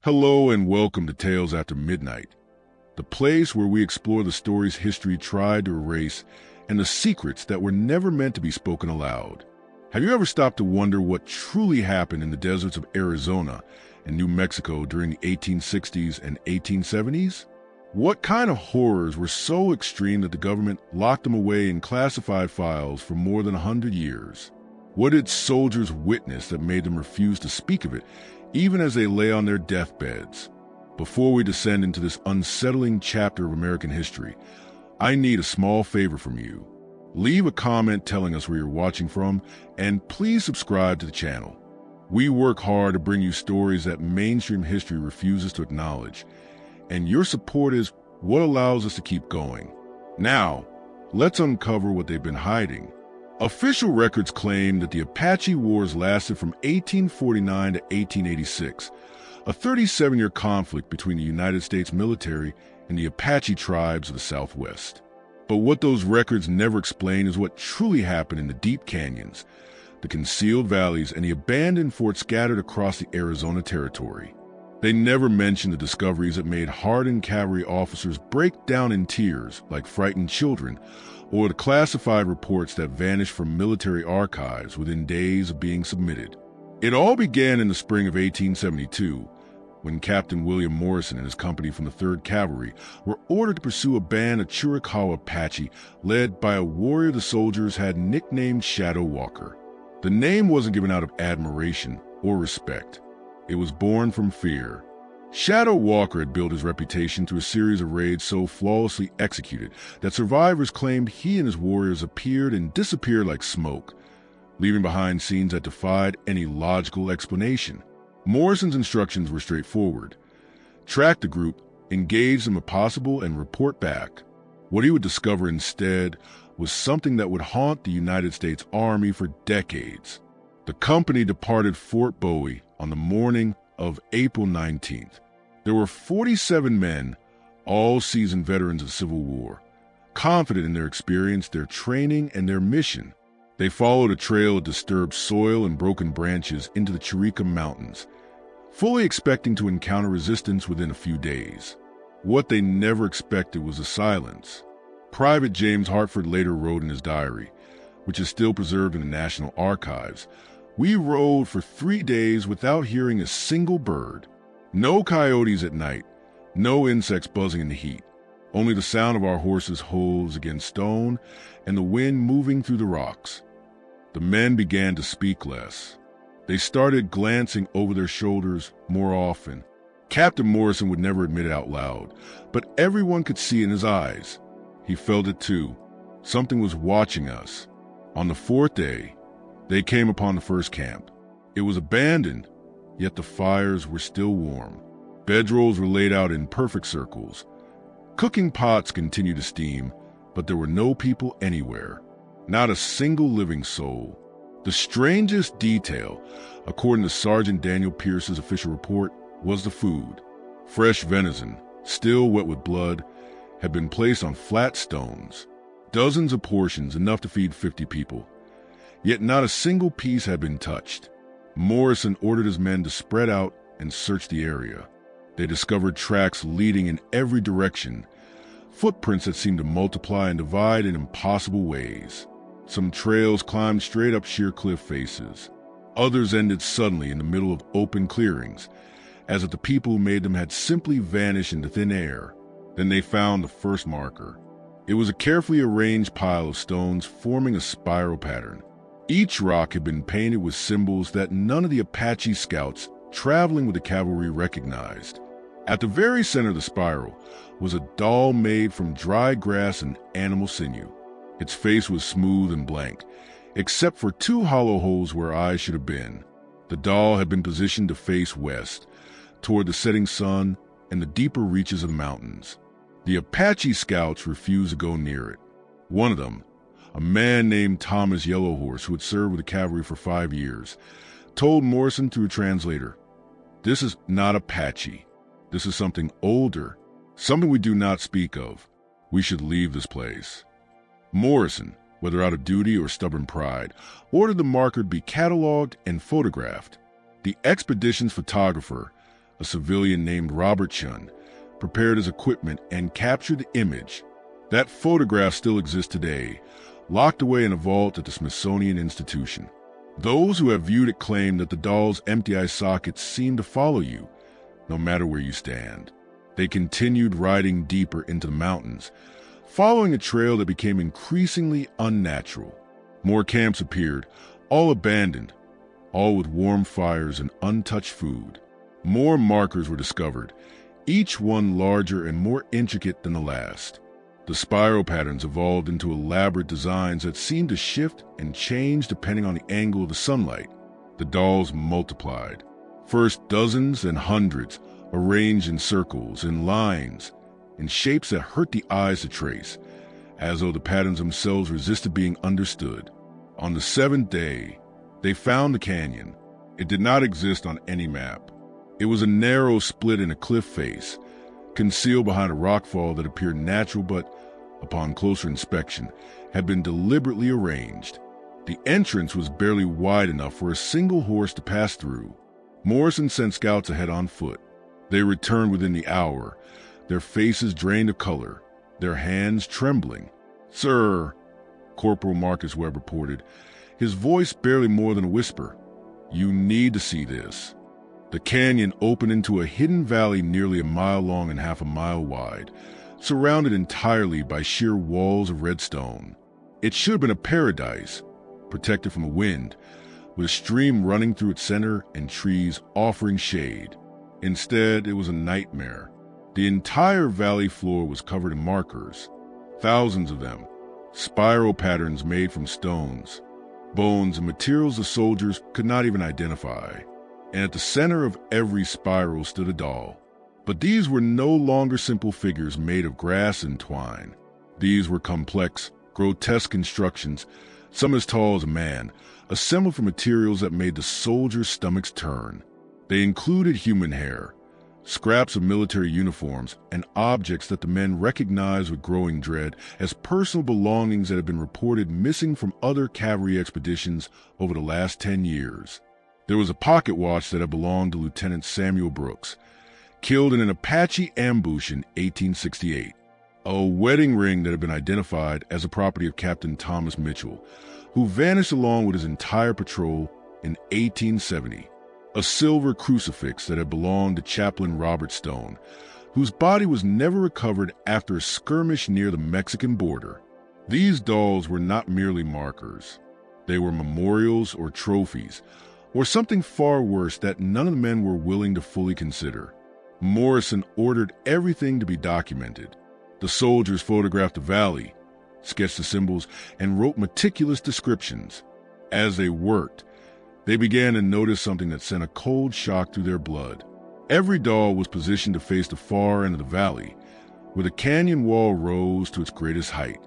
Hello and welcome to Tales After Midnight, the place where we explore the stories history tried to erase and the secrets that were never meant to be spoken aloud. Have you ever stopped to wonder what truly happened in the deserts of Arizona and New Mexico during the 1860s and 1870s? What kind of horrors were so extreme that the government locked them away in classified files for more than 100 years? What did soldiers witness that made them refuse to speak of it, even as they lay on their deathbeds? Before we descend into this unsettling chapter of American history, I need a small favor from you. Leave a comment telling us where you're watching from, and please subscribe to the channel. We work hard to bring you stories that mainstream history refuses to acknowledge, and your support is what allows us to keep going. Now, let's uncover what they've been hiding. Official records claim that the Apache Wars lasted from 1849 to 1886, a 37-year conflict between the United States military and the Apache tribes of the Southwest. But what those records never explain is what truly happened in the deep canyons, the concealed valleys, and the abandoned forts scattered across the Arizona territory. They never mention the discoveries that made hardened cavalry officers break down in tears like frightened children, or the classified reports that vanished from military archives within days of being submitted. It all began in the spring of 1872, when Captain William Morrison and his company from the 3rd Cavalry were ordered to pursue a band of Chiricahua Apache led by a warrior the soldiers had nicknamed Shadow Walker. The name wasn't given out of admiration or respect. It was born from fear. Shadow Walker had built his reputation through a series of raids so flawlessly executed that survivors claimed he and his warriors appeared and disappeared like smoke, leaving behind scenes that defied any logical explanation. Morrison's instructions were straightforward. Track the group, engage them if possible, and report back. What he would discover instead was something that would haunt the United States Army for decades. The company departed Fort Bowie on the morning of April 19th. There were 47 men, all seasoned veterans of the Civil War, confident in their experience, their training, and their mission. They followed a trail of disturbed soil and broken branches into the Chiricahua Mountains, fully expecting to encounter resistance within a few days. What they never expected was the silence. Private James Hartford later wrote in his diary, which is still preserved in the National Archives, "We rode for 3 days without hearing a single bird. No coyotes at night, no insects buzzing in the heat, only the sound of our horses' hooves against stone and the wind moving through the rocks." The men began to speak less. They started glancing over their shoulders more often. Captain Morrison would never admit it out loud, but everyone could see in his eyes. He felt it too. Something was watching us. On the 4th day, they came upon the first camp. It was abandoned, yet the fires were still warm. Bedrolls were laid out in perfect circles. Cooking pots continued to steam, but there were no people anywhere. Not a single living soul. The strangest detail, according to Sergeant Daniel Pierce's official report, was the food. Fresh venison, still wet with blood, had been placed on flat stones. Dozens of portions, enough to feed 50 people. Yet not a single piece had been touched. Morrison ordered his men to spread out and search the area. They discovered tracks leading in every direction, footprints that seemed to multiply and divide in impossible ways. Some trails climbed straight up sheer cliff faces. Others ended suddenly in the middle of open clearings, as if the people who made them had simply vanished into thin air. Then they found the first marker. It was a carefully arranged pile of stones forming a spiral pattern. Each rock had been painted with symbols that none of the Apache scouts traveling with the cavalry recognized. At the very center of the spiral was a doll made from dry grass and animal sinew. Its face was smooth and blank, except for 2 hollow holes where eyes should have been. The doll had been positioned to face west, toward the setting sun and the deeper reaches of the mountains. The Apache scouts refused to go near it. One of them, a man named Thomas Yellowhorse, who had served with the cavalry for 5 years, told Morrison through a translator, "This is not Apache. This is something older, something we do not speak of. We should leave this place." Morrison, whether out of duty or stubborn pride, ordered the marker to be cataloged and photographed. The expedition's photographer, A civilian named Robert Chun prepared his equipment and captured the image. That photograph still exists today, locked away in a vault at the Smithsonian Institution. Those who have viewed it claim that the doll's empty eye sockets seem to follow you, no matter where you stand. They continued riding deeper into the mountains, following a trail that became increasingly unnatural. More camps appeared, all abandoned, all with warm fires and untouched food. More markers were discovered, each one larger and more intricate than the last. The spiral patterns evolved into elaborate designs that seemed to shift and change depending on the angle of the sunlight. The dolls multiplied. First dozens and hundreds, arranged in circles, in lines, in shapes that hurt the eyes to trace, as though the patterns themselves resisted being understood. On the seventh day, they found the canyon. It did not exist on any map. It was a narrow split in a cliff face, concealed behind a rockfall that appeared natural but, upon closer inspection, had been deliberately arranged. The entrance was barely wide enough for a single horse to pass through. Morrison sent scouts ahead on foot. They returned within the hour, their faces drained of color, their hands trembling. "Sir," Corporal Marcus Webb reported, his voice barely more than a whisper, "you need to see this." The canyon opened into a hidden valley nearly a mile long and half a mile wide, surrounded entirely by sheer walls of red stone. It should have been a paradise, protected from the wind, with a stream running through its center and trees offering shade. Instead, it was a nightmare. The entire valley floor was covered in markers, thousands of them, spiral patterns made from stones, bones, and materials the soldiers could not even identify. And at the center of every spiral stood a doll. But these were no longer simple figures made of grass and twine. These were complex, grotesque constructions, some as tall as a man, assembled from materials that made the soldiers' stomachs turn. They included human hair, scraps of military uniforms, and objects that the men recognized with growing dread as personal belongings that had been reported missing from other cavalry expeditions over the last 10 years. There was a pocket watch that had belonged to Lieutenant Samuel Brooks, killed in an Apache ambush in 1868. A wedding ring that had been identified as the property of Captain Thomas Mitchell, who vanished along with his entire patrol in 1870. A silver crucifix that had belonged to Chaplain Robert Stone, whose body was never recovered after a skirmish near the Mexican border. These dolls were not merely markers. They were memorials or trophies, or something far worse that none of the men were willing to fully consider. Morrison ordered everything to be documented. The soldiers photographed the valley, sketched the symbols, and wrote meticulous descriptions. As they worked, they began to notice something that sent a cold shock through their blood. Every doll was positioned to face the far end of the valley, where the canyon wall rose to its greatest height.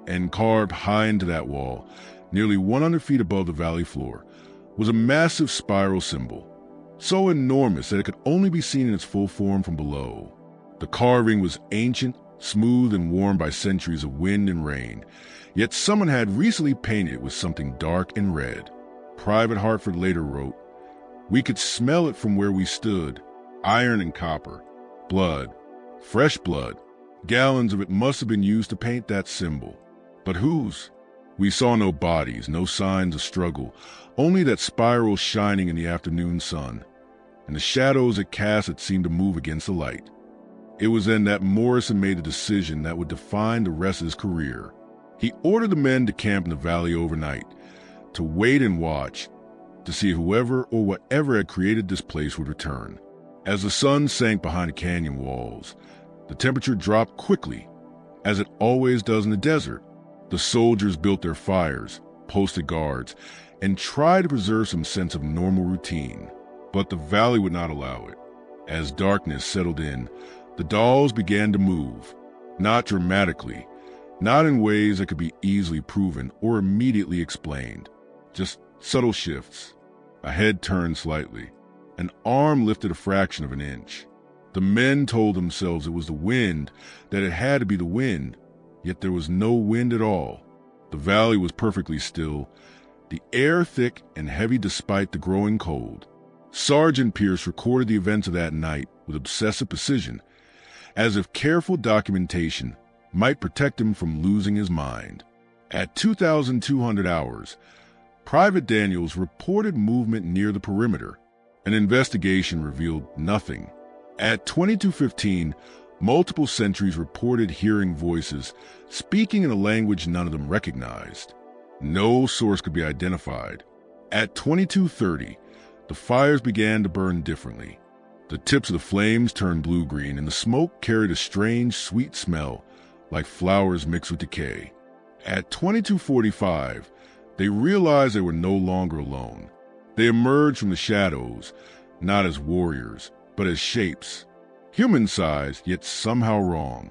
And carved high into that wall, nearly 100 feet above the valley floor, was a massive spiral symbol, so enormous that it could only be seen in its full form from below. The carving was ancient, smooth, and worn by centuries of wind and rain, yet someone had recently painted it with something dark and red. Private Hartford later wrote, "We could smell it from where we stood, iron and copper, blood, fresh blood. Gallons of it must have been used to paint that symbol. But whose? We saw no bodies, no signs of struggle, only that spiral shining in the afternoon sun, and the shadows it cast that seemed to move against the light." It was then that Morrison made a decision that would define the rest of his career. He ordered the men to camp in the valley overnight, to wait and watch, to see whoever or whatever had created this place would return. As the sun sank behind the canyon walls, the temperature dropped quickly, as it always does in the desert. The soldiers built their fires, posted guards, and tried to preserve some sense of normal routine. But the valley would not allow it. As darkness settled in, the dolls began to move, not dramatically, not in ways that could be easily proven or immediately explained, just subtle shifts. A head turned slightly, an arm lifted a fraction of an inch. The men told themselves it was the wind, that it had to be the wind, yet there was no wind at all. The valley was perfectly still, the air thick and heavy despite the growing cold. Sergeant Pierce recorded the events of that night with obsessive precision, as if careful documentation might protect him from losing his mind. At 2,200 hours, Private Daniels reported movement near the perimeter. An investigation revealed nothing. At 22:15, multiple sentries reported hearing voices speaking in a language none of them recognized. No source could be identified. At 22:30, the fires began to burn differently. The tips of the flames turned blue-green, and the smoke carried a strange, sweet smell, like flowers mixed with decay. At 22:45, they realized they were no longer alone. They emerged from the shadows, not as warriors, but as shapes. Human-sized, yet somehow wrong.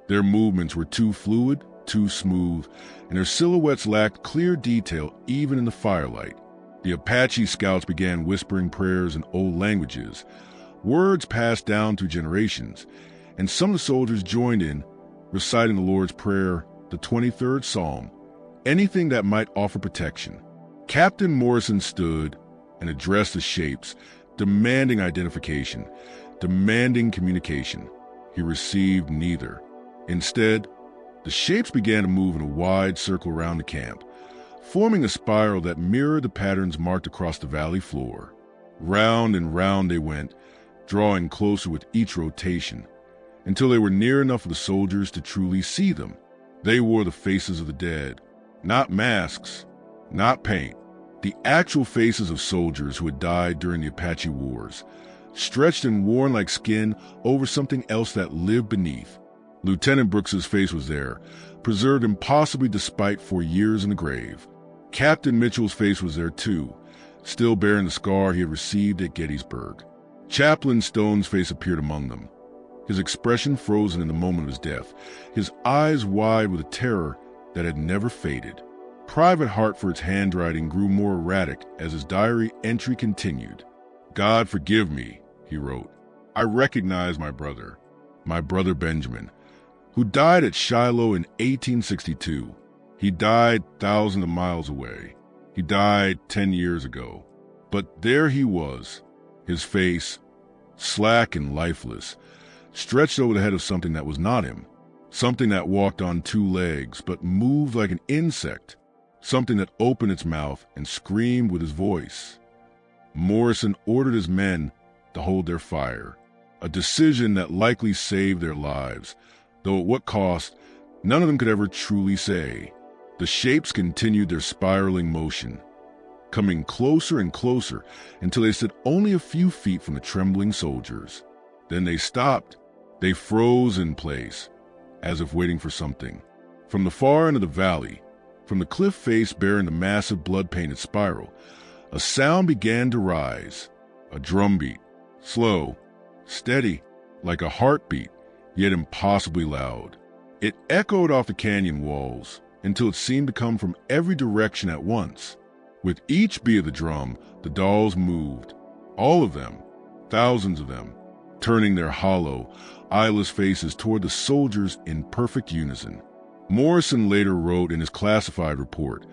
Their movements were too fluid, too smooth, and their silhouettes lacked clear detail even in the firelight. The Apache scouts began whispering prayers in old languages, words passed down through generations, and some of the soldiers joined in, reciting the Lord's Prayer, the 23rd Psalm, anything that might offer protection. Captain Morrison stood and addressed the shapes, demanding identification, demanding communication. He received neither. Instead, the shapes began to move in a wide circle around the camp, forming a spiral that mirrored the patterns marked across the valley floor. Round and round they went, drawing closer with each rotation, until they were near enough for the soldiers to truly see them. They wore the faces of the dead, not masks, not paint. The actual faces of soldiers who had died during the Apache Wars, stretched and worn like skin over something else that lived beneath. Lieutenant Brooks's face was there, preserved impossibly despite 4 years in the grave. Captain Mitchell's face was there too, still bearing the scar he had received at Gettysburg. Chaplain Stone's face appeared among them, his expression frozen in the moment of his death, his eyes wide with a terror that had never faded. Private Hartford's handwriting grew more erratic as his diary entry continued. "God forgive me," he wrote. "I recognize my brother Benjamin, who died at Shiloh in 1862. He died thousands of miles away. He died 10 years ago. But there he was, his face, slack and lifeless, stretched over the head of something that was not him, something that walked on 2 legs but moved like an insect, something that opened its mouth and screamed with his voice." Morrison ordered his men to hold their fire, a decision that likely saved their lives, though at what cost, none of them could ever truly say. The shapes continued their spiraling motion, coming closer and closer until they stood only a few feet from the trembling soldiers. Then they stopped. They froze in place, as if waiting for something. From the far end of the valley, from the cliff face bearing the massive blood-painted spiral, a sound began to rise, a drumbeat, slow, steady, like a heartbeat, yet impossibly loud. It echoed off the canyon walls until it seemed to come from every direction at once. With each beat of the drum, the dolls moved, all of them, thousands of them, turning their hollow, eyeless faces toward the soldiers in perfect unison. Morrison later wrote in his classified report,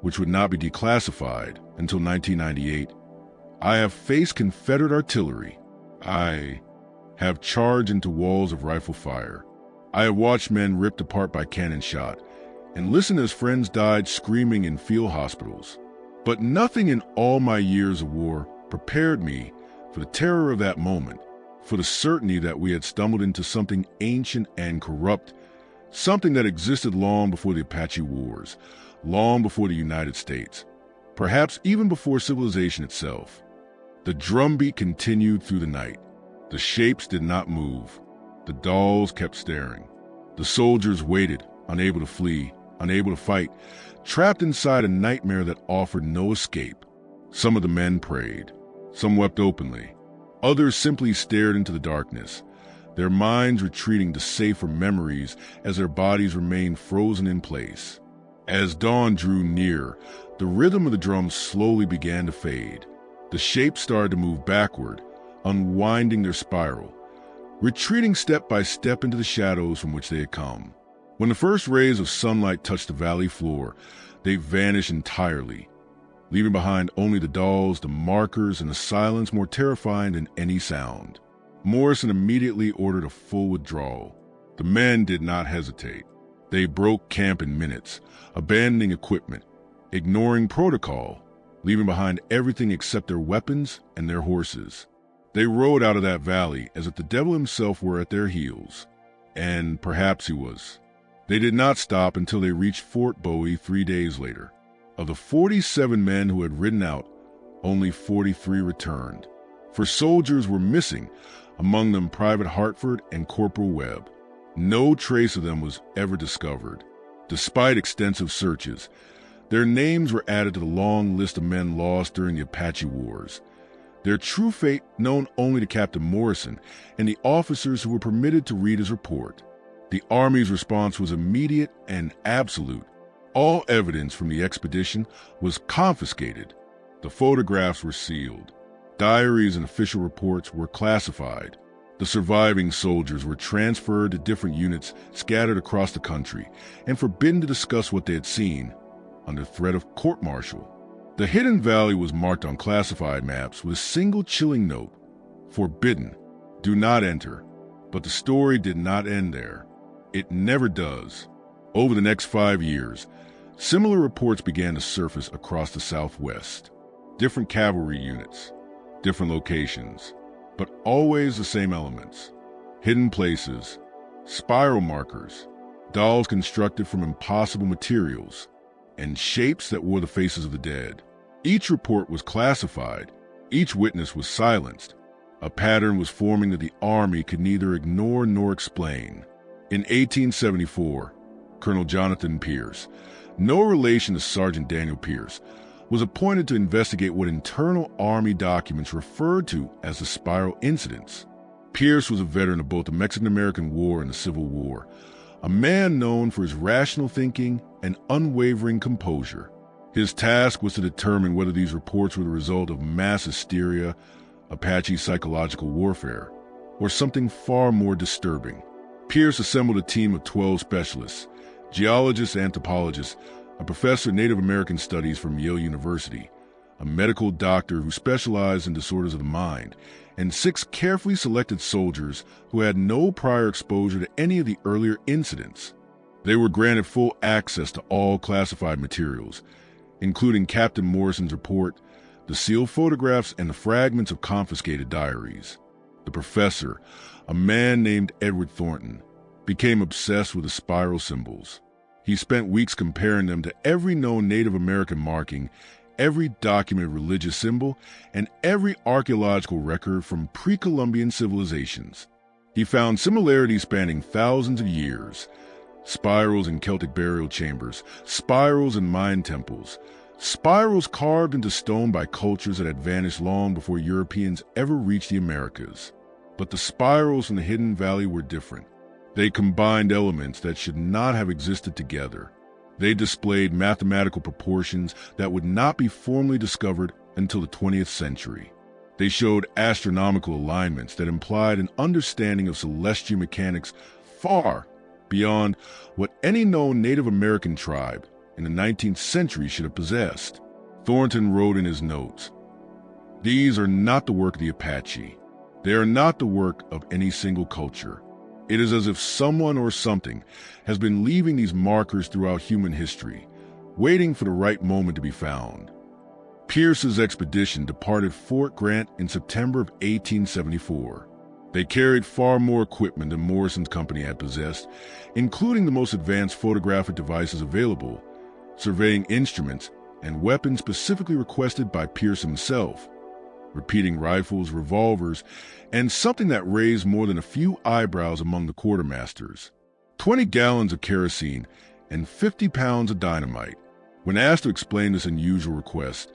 which would not be declassified until 1998, "I have faced Confederate artillery. I have charged into walls of rifle fire. I have watched men ripped apart by cannon shot and listened as friends died screaming in field hospitals. But nothing in all my years of war prepared me for the terror of that moment, for the certainty that we had stumbled into something ancient and corrupt, something that existed long before the Apache Wars, long before the United States, perhaps even before civilization itself." The drumbeat continued through the night. The shapes did not move. The dolls kept staring. The soldiers waited, unable to flee, unable to fight, trapped inside a nightmare that offered no escape. Some of the men prayed. Some wept openly. Others simply stared into the darkness, their minds retreating to safer memories as their bodies remained frozen in place. As dawn drew near, the rhythm of the drums slowly began to fade. The shapes started to move backward, unwinding their spiral, retreating step by step into the shadows from which they had come. When the first rays of sunlight touched the valley floor, they vanished entirely. leaving behind only the dolls, the markers, and a silence more terrifying than any sound. Morrison immediately ordered a full withdrawal. The men did not hesitate. They broke camp in minutes, abandoning equipment, ignoring protocol, leaving behind everything except their weapons and their horses. They rode out of that valley as if the devil himself were at their heels. And perhaps he was. They did not stop until they reached Fort Bowie 3 days later. Of the 47 men who had ridden out, only 43 returned. For soldiers were missing, among them Private Hartford and Corporal Webb. No trace of them was ever discovered. Despite extensive searches, their names were added to the long list of men lost during the Apache Wars. Their true fate known only to Captain Morrison and the officers who were permitted to read his report. The Army's response was immediate and absolute. All evidence from the expedition was confiscated. The photographs were sealed. Diaries and official reports were classified. The surviving soldiers were transferred to different units scattered across the country and forbidden to discuss what they had seen under threat of court-martial. The Hidden Valley was marked on classified maps with a single chilling note: forbidden, do not enter. But the story did not end there. It never does. Over the next 5 years, similar reports began to surface across the Southwest. Different cavalry units, different locations, but always the same elements: hidden places, spiral markers, dolls constructed from impossible materials, and shapes that wore the faces of the dead. Each report was classified. Each witness was silenced. A pattern was forming that the Army could neither ignore nor explain. In 1874, Colonel Jonathan Pierce, no relation to Sergeant Daniel Pierce, was appointed to investigate what internal Army documents referred to as the spiral incidents. Pierce was a veteran of both the Mexican-American War and the Civil War, a man known for his rational thinking and unwavering composure. His task was to determine whether these reports were the result of mass hysteria, Apache psychological warfare, or something far more disturbing. Pierce assembled a team of 12 specialists, geologists, anthropologists, a professor of Native American studies from Yale University, a medical doctor who specialized in disorders of the mind, and 6 carefully selected soldiers who had no prior exposure to any of the earlier incidents. They were granted full access to all classified materials, including Captain Morrison's report, the sealed photographs, and the fragments of confiscated diaries. The professor, a man named Edward Thornton, became obsessed with the spiral symbols. He spent weeks comparing them to every known Native American marking, every documented religious symbol, and every archaeological record from pre-Columbian civilizations. He found similarities spanning thousands of years: spirals in Celtic burial chambers, spirals in Mayan temples, spirals carved into stone by cultures that had vanished long before Europeans ever reached the Americas. But the spirals in the Hidden Valley were different. They combined elements that should not have existed together. They displayed mathematical proportions that would not be formally discovered until the 20th century. They showed astronomical alignments that implied an understanding of celestial mechanics far beyond what any known Native American tribe in the 19th century should have possessed. Thornton wrote in his notes, "These are not the work of the Apache. They are not the work of any single culture. It is as if someone or something has been leaving these markers throughout human history, waiting for the right moment to be found." Pierce's expedition departed Fort Grant in September of 1874. They carried far more equipment than Morrison's company had possessed, including the most advanced photographic devices available, surveying instruments, and weapons specifically requested by Pierce himself, repeating rifles, revolvers, and something that raised more than a few eyebrows among the quartermasters: 20 gallons of kerosene and 50 pounds of dynamite. When asked to explain this unusual request,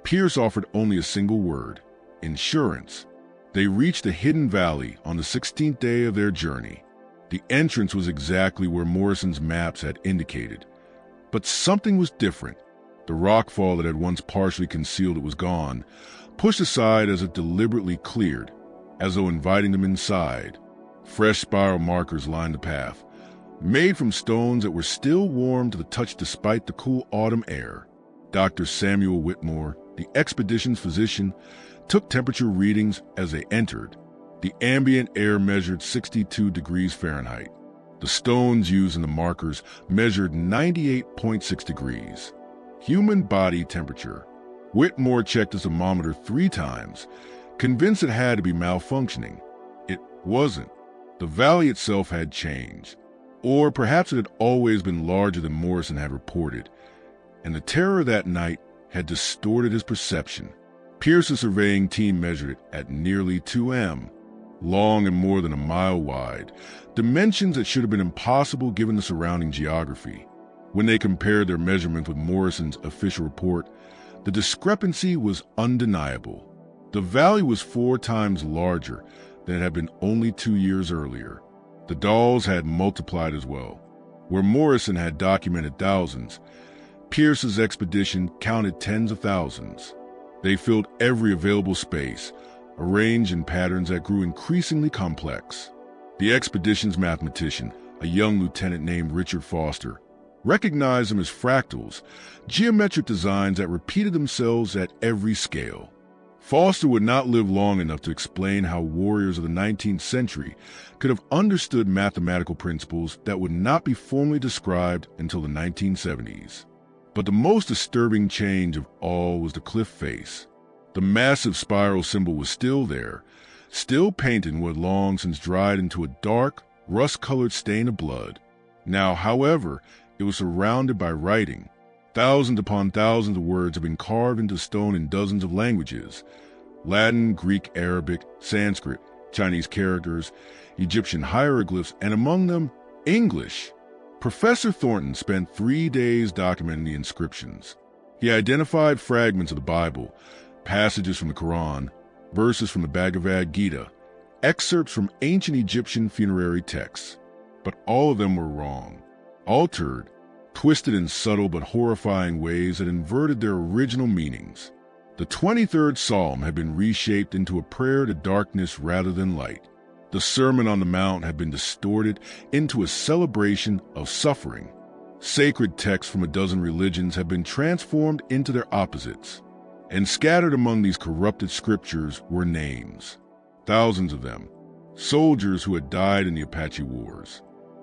Pierce offered only a single word: insurance. They reached the Hidden Valley on the 16th day of their journey. The entrance was exactly where Morrison's maps had indicated. But something was different. The rockfall that had once partially concealed it was gone, pushed aside as if deliberately cleared, as though inviting them inside. Fresh spiral markers lined the path, made from stones that were still warm to the touch despite the cool autumn air. Dr. Samuel Whitmore, the expedition's physician, took temperature readings as they entered. The ambient air measured 62 degrees Fahrenheit. The stones used in the markers measured 98.6 degrees. Human body temperature. Whitmore checked the thermometer 3 times, convinced it had to be malfunctioning. It wasn't. The valley itself had changed. Or perhaps it had always been larger than Morrison had reported, and the terror that night had distorted his perception. Pierce's surveying team measured it at nearly 2 m, long and more than a mile wide, dimensions that should have been impossible given the surrounding geography. When they compared their measurements with Morrison's official report, the discrepancy was undeniable. The valley was 4 times larger than it had been only 2 years earlier. The dolls had multiplied as well. Where Morrison had documented thousands, Pierce's expedition counted tens of thousands. They filled every available space, arranged in patterns that grew increasingly complex. The expedition's mathematician, a young lieutenant named Richard Foster, recognized them as fractals, geometric designs that repeated themselves at every scale. Foster would not live long enough to explain how warriors of the 19th century could have understood mathematical principles that would not be formally described until the 1970s. But the most disturbing change of all was the cliff face. The massive spiral symbol was still there, still painted in what had long since dried into a dark, rust-colored stain of blood. Now, however, it was surrounded by writing. Thousands upon thousands of words had been carved into stone in dozens of languages: Latin, Greek, Arabic, Sanskrit, Chinese characters, Egyptian hieroglyphs, and among them, English. Professor Thornton spent 3 days documenting the inscriptions. He identified fragments of the Bible, passages from the Quran, verses from the Bhagavad Gita, excerpts from ancient Egyptian funerary texts. But all of them were wrong, altered, twisted in subtle but horrifying ways that inverted their original meanings. The 23rd Psalm had been reshaped into a prayer to darkness rather than light. The Sermon on the Mount had been distorted into a celebration of suffering. Sacred texts from a dozen religions had been transformed into their opposites. And scattered among these corrupted scriptures were names. Thousands of them. Soldiers who had died in the Apache Wars.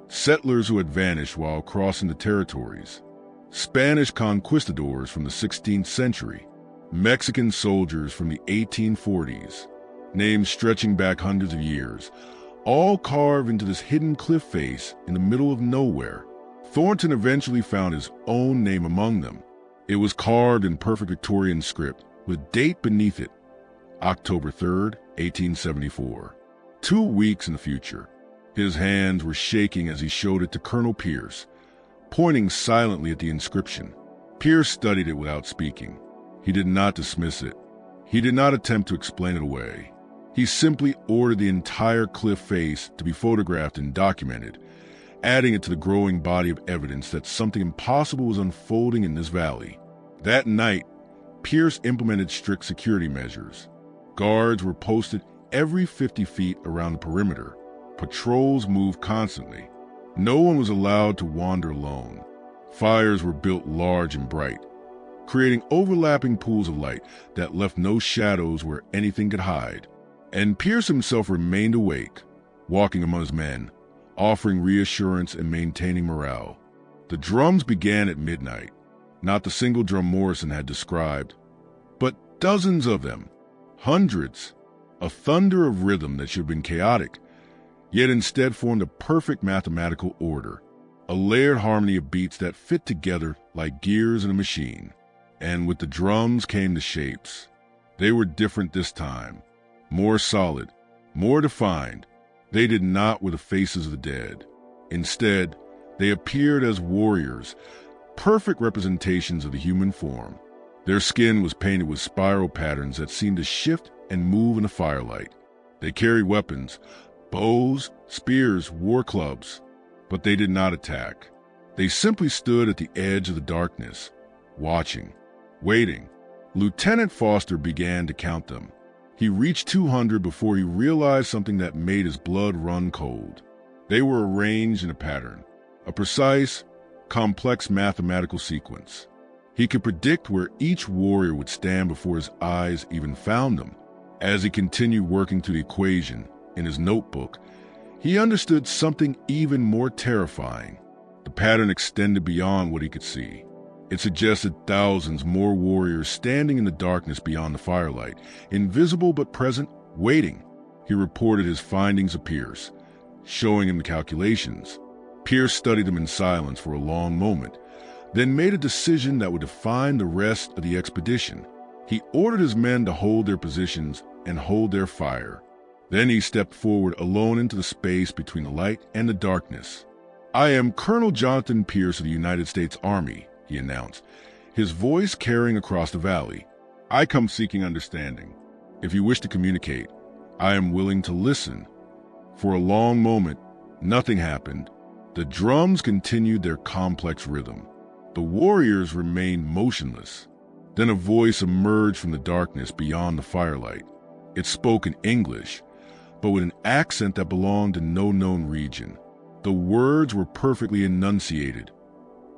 Settlers who had vanished while crossing the territories. Spanish conquistadors from the 16th century. Mexican soldiers from the 1840s. Names stretching back hundreds of years, all carved into this hidden cliff face in the middle of nowhere. Thornton eventually found his own name among them. It was carved in perfect Victorian script, with date beneath it, October 3rd, 1874. 2 weeks in the future. His hands were shaking as he showed it to Colonel Pierce, pointing silently at the inscription. Pierce studied it without speaking. He did not dismiss it. He did not attempt to explain it away. He simply ordered the entire cliff face to be photographed and documented, adding it to the growing body of evidence that something impossible was unfolding in this valley. That night, Pierce implemented strict security measures. Guards were posted every 50 feet around the perimeter. Patrols moved constantly. No one was allowed to wander alone. Fires were built large and bright, creating overlapping pools of light that left no shadows where anything could hide. And Pierce himself remained awake, walking among his men, offering reassurance and maintaining morale. The drums began at midnight, not the single drum Morrison had described, but dozens of them, hundreds, a thunder of rhythm that should have been chaotic, yet instead formed a perfect mathematical order, a layered harmony of beats that fit together like gears in a machine. And with the drums came the shapes. They were different this time, more solid, more defined. They did not with the faces of the dead. Instead, they appeared as warriors, perfect representations of the human form. Their skin was painted with spiral patterns that seemed to shift and move in the firelight. They carried weapons, bows, spears, war clubs, but they did not attack. They simply stood at the edge of the darkness, watching, waiting. Lieutenant Foster began to count them. He reached 200 before he realized something that made his blood run cold. They were arranged in a pattern, a precise, complex mathematical sequence. He could predict where each warrior would stand before his eyes even found them. As he continued working through the equation in his notebook, he understood something even more terrifying. The pattern extended beyond what he could see. It suggested thousands more warriors standing in the darkness beyond the firelight, invisible but present, waiting. He reported his findings to Pierce, showing him the calculations. Pierce studied them in silence for a long moment, then made a decision that would define the rest of the expedition. He ordered his men to hold their positions and hold their fire. Then he stepped forward alone into the space between the light and the darkness. "I am Colonel Jonathan Pierce of the United States Army," he announced, his voice carrying across the valley. "I come seeking understanding. If you wish to communicate, I am willing to listen." For a long moment, nothing happened. The drums continued their complex rhythm. The warriors remained motionless. Then a voice emerged from the darkness beyond the firelight. It spoke in English, but with an accent that belonged to no known region. The words were perfectly enunciated.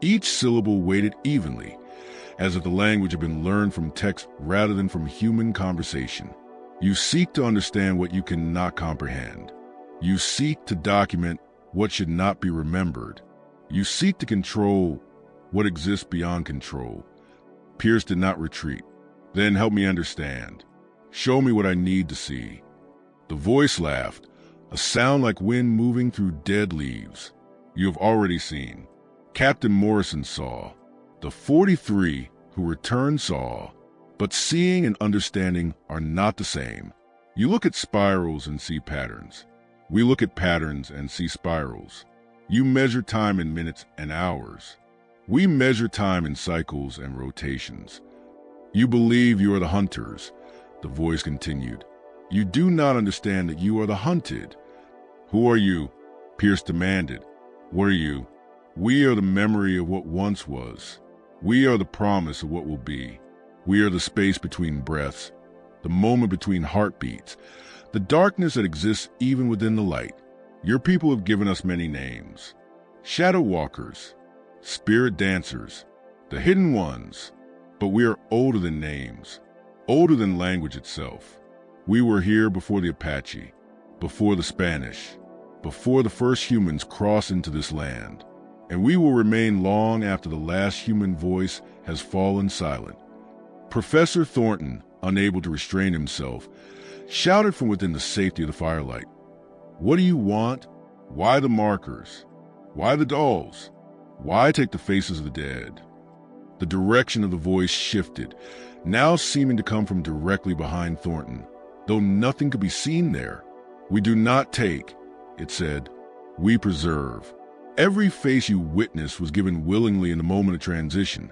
Each syllable weighted evenly, as if the language had been learned from text rather than from human conversation. "You seek to understand what you cannot comprehend. You seek to document what should not be remembered. You seek to control what exists beyond control." Pierce did not retreat. "Then help me understand. Show me what I need to see." The voice laughed, a sound like wind moving through dead leaves. "You have already seen. Captain Morrison saw. The 43 who returned saw. But seeing and understanding are not the same. You look at spirals and see patterns. We look at patterns and see spirals. You measure time in minutes and hours. We measure time in cycles and rotations. You believe you are the hunters," the voice continued. "You do not understand that you are the hunted." "Who are you?" Pierce demanded. "What are you?" "We are the memory of what once was. We are the promise of what will be. We are the space between breaths, the moment between heartbeats, the darkness that exists even within the light. Your people have given us many names. Shadow walkers, spirit dancers, the hidden ones. But we are older than names, older than language itself. We were here before the Apache, before the Spanish, before the first humans crossed into this land. And we will remain long after the last human voice has fallen silent." Professor Thornton, unable to restrain himself, shouted from within the safety of the firelight. "What do you want? Why the markers? Why the dolls? Why take the faces of the dead?" The direction of the voice shifted, now seeming to come from directly behind Thornton, though nothing could be seen there. "We do not take," it said. "We preserve. Every face you witnessed was given willingly in the moment of transition,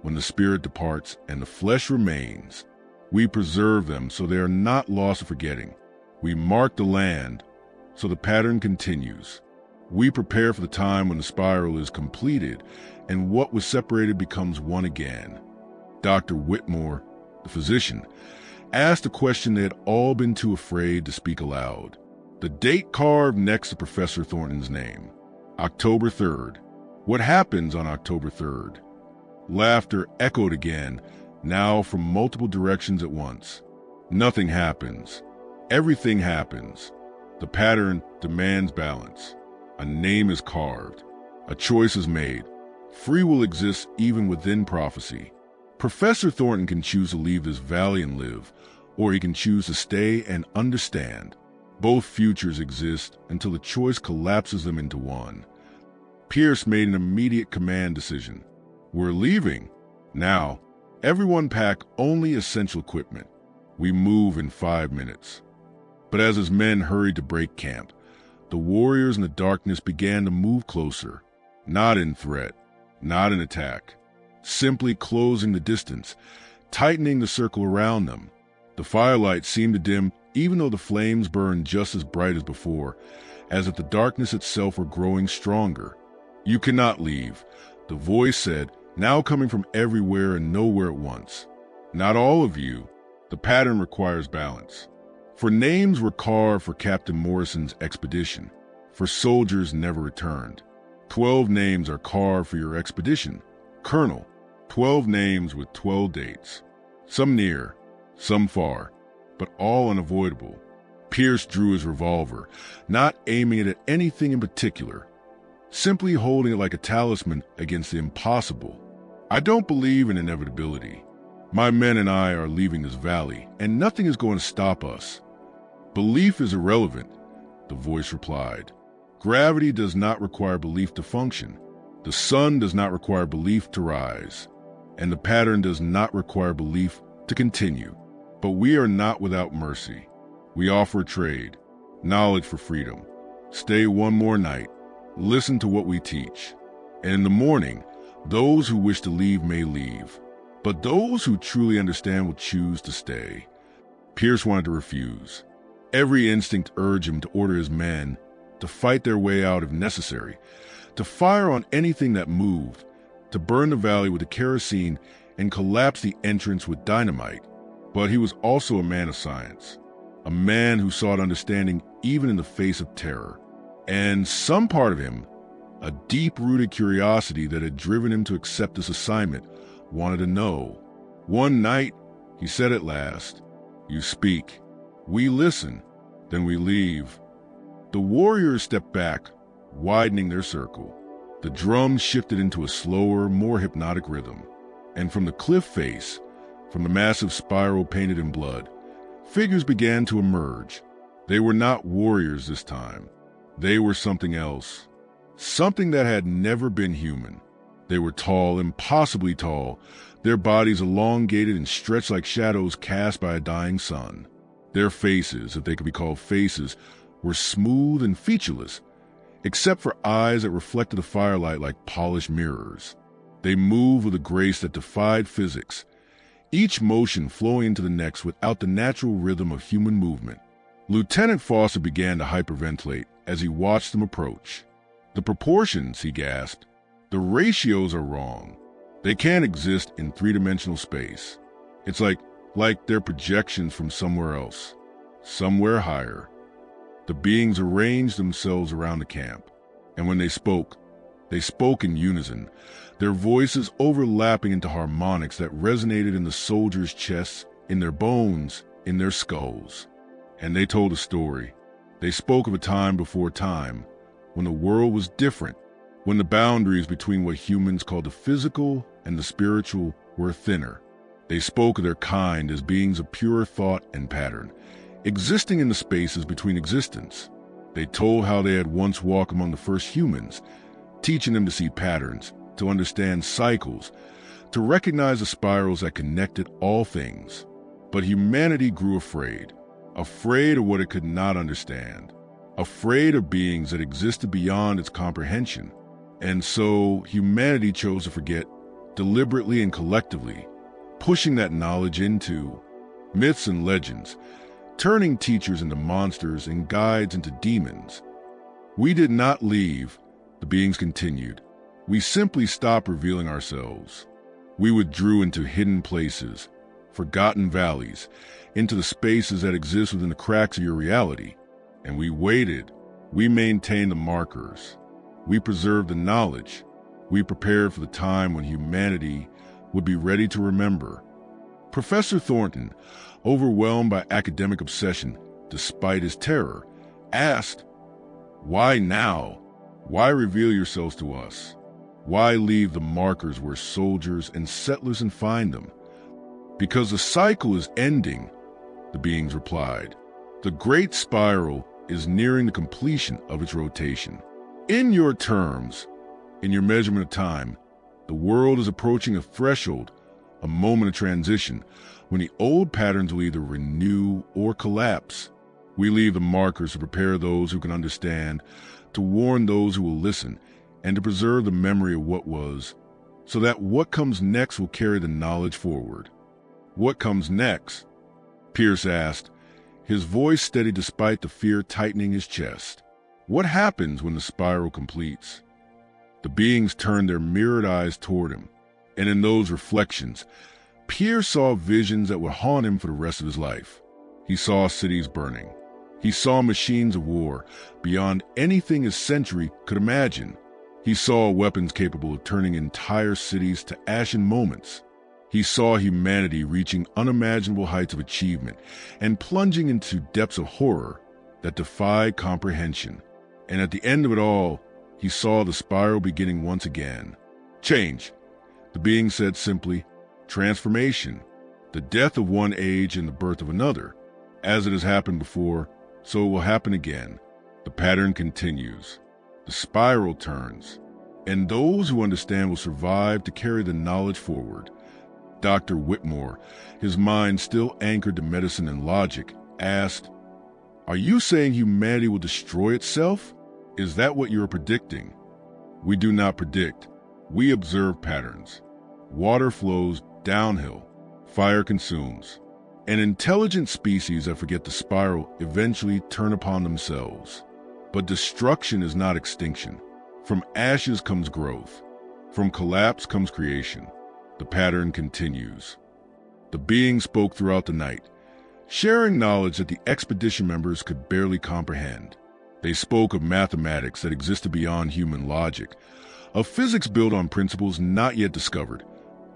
when the spirit departs and the flesh remains. We preserve them so they are not lost or forgetting. We mark the land so the pattern continues. We prepare for the time when the spiral is completed and what was separated becomes one again." Dr. Whitmore, the physician, asked a question they had all been too afraid to speak aloud. The date carved next to Professor Thornton's name. October 3rd. What happens on October 3rd? Laughter echoed again, now from multiple directions at once. Nothing happens. Everything happens. The pattern demands balance. A name is carved. A choice is made. Free will exists even within prophecy. Professor Thornton can choose to leave this valley and live, or he can choose to stay and understand. Both futures exist until the choice collapses them into one. Pierce made an immediate command decision. "We're leaving. Now, everyone pack only essential equipment. We move in 5 minutes." But as his men hurried to break camp, the warriors in the darkness began to move closer, not in threat, not in attack, simply closing the distance, tightening the circle around them. The firelight seemed to dim even though the flames burned just as bright as before, as if the darkness itself were growing stronger. "You cannot leave," the voice said, now coming from everywhere and nowhere at once. "Not all of you. The pattern requires balance." For names were carved for Captain Morrison's expedition, for soldiers never returned. 12 names are carved for your expedition. Colonel, 12 names with 12 dates. Some near, some far, but all unavoidable. Pierce drew his revolver, not aiming it at anything in particular, simply holding it like a talisman against the impossible. I don't believe in inevitability. My men and I are leaving this valley, and nothing is going to stop us. Belief is irrelevant, the voice replied. Gravity does not require belief to function. The sun does not require belief to rise. And the pattern does not require belief to continue. But we are not without mercy. We offer trade, knowledge for freedom. Stay one more night. Listen to what we teach. And in the morning, those who wish to leave may leave. But those who truly understand will choose to stay. Pierce wanted to refuse. Every instinct urged him to order his men to fight their way out if necessary, to fire on anything that moved, to burn the valley with the kerosene and collapse the entrance with dynamite. But he was also a man of science, a man who sought understanding even in the face of terror. And some part of him, a deep-rooted curiosity that had driven him to accept this assignment, wanted to know. One night, he said at last, "You speak. We listen. Then we leave." The warriors stepped back, widening their circle. The drums shifted into a slower, more hypnotic rhythm. And from the cliff face, from the massive spiral painted in blood, figures began to emerge. They were not warriors this time. They were something else. Something that had never been human. They were tall, impossibly tall, their bodies elongated and stretched like shadows cast by a dying sun. Their faces, if they could be called faces, were smooth and featureless, except for eyes that reflected the firelight like polished mirrors. They moved with a grace that defied physics, each motion flowing into the next without the natural rhythm of human movement. Lieutenant Foster began to hyperventilate as he watched them approach. "The proportions," he gasped. "The ratios are wrong. They can't exist in three-dimensional space. It's like they're projections from somewhere else, somewhere higher." The beings arranged themselves around the camp, and when they spoke in unison, their voices overlapping into harmonics that resonated in the soldiers' chests, in their bones, in their skulls. And they told a story. They spoke of a time before time, when the world was different, when the boundaries between what humans call the physical and the spiritual were thinner. They spoke of their kind as beings of pure thought and pattern, existing in the spaces between existence. They told how they had once walked among the first humans, teaching them to see patterns, to understand cycles, to recognize the spirals that connected all things. But humanity grew afraid of what it could not understand, afraid of beings that existed beyond its comprehension. And so humanity chose to forget, deliberately and collectively, pushing that knowledge into myths and legends, turning teachers into monsters and guides into demons. We did not leave, the beings continued. We simply stopped revealing ourselves. We withdrew into hidden places, forgotten valleys, into the spaces that exist within the cracks of your reality. And we waited. We maintained the markers. We preserved the knowledge. We prepared for the time when humanity would be ready to remember. Professor Thornton, overwhelmed by academic obsession despite his terror, asked, "Why now? Why reveal yourselves to us? Why leave the markers where soldiers and settlers can find them?" "Because the cycle is ending," the beings replied. "The great spiral is nearing the completion of its rotation. In your terms, in your measurement of time, the world is approaching a threshold, a moment of transition, when the old patterns will either renew or collapse. We leave the markers to prepare those who can understand, to warn those who will listen, and to preserve the memory of what was, so that what comes next will carry the knowledge forward." "What comes next?" Pierce asked, his voice steady despite the fear tightening his chest. "What happens when the spiral completes?" The beings turned their mirrored eyes toward him, and in those reflections, Pierce saw visions that would haunt him for the rest of his life. He saw cities burning. He saw machines of war beyond anything his century could imagine. He saw weapons capable of turning entire cities to ash in moments. He saw humanity reaching unimaginable heights of achievement and plunging into depths of horror that defied comprehension. And at the end of it all, he saw the spiral beginning once again. Change, the being said simply. Transformation, the death of one age and the birth of another. As it has happened before, so it will happen again. The pattern continues. The spiral turns. And those who understand will survive to carry the knowledge forward. Dr. Whitmore, his mind still anchored to medicine and logic, asked, "Are you saying humanity will destroy itself? Is that what you are predicting?" We do not predict. We observe patterns. Water flows downhill. Fire consumes. An intelligent species that forget the spiral eventually turn upon themselves. But destruction is not extinction. From ashes comes growth. From collapse comes creation. The pattern continues. The being spoke throughout the night, sharing knowledge that the expedition members could barely comprehend. They spoke of mathematics that existed beyond human logic, of physics built on principles not yet discovered,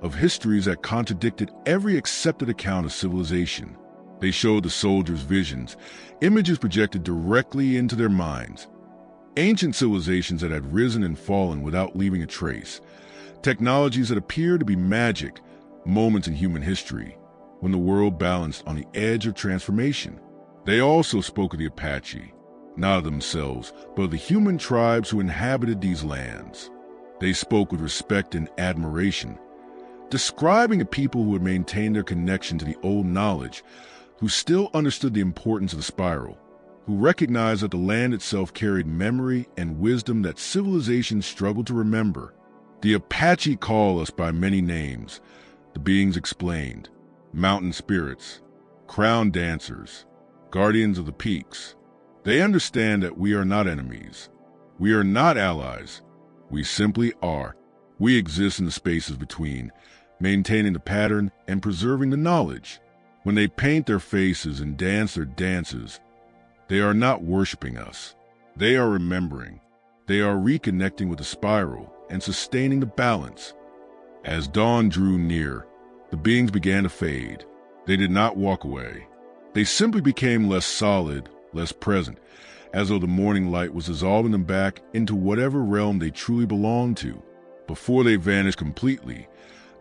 of histories that contradicted every accepted account of civilization. They showed the soldiers visions, images projected directly into their minds, ancient civilizations that had risen and fallen without leaving a trace, technologies that appeared to be magic, moments in human history when the world balanced on the edge of transformation. They also spoke of the Apache, not of themselves, but of the human tribes who inhabited these lands. They spoke with respect and admiration, describing a people who had maintained their connection to the old knowledge, who still understood the importance of the spiral, who recognized that the land itself carried memory and wisdom that civilizations struggled to remember. The Apache call us by many names, the beings explained: mountain spirits, crown dancers, guardians of the peaks. They understand that we are not enemies. We are not allies. We simply are. We exist in the spaces between, maintaining the pattern and preserving the knowledge. When they paint their faces and dance their dances, they are not worshiping us. They are remembering. They are reconnecting with the spiral and sustaining the balance. As dawn drew near, the beings began to fade. They did not walk away. They simply became less solid, less present, as though the morning light was dissolving them back into whatever realm they truly belonged to. Before they vanished completely,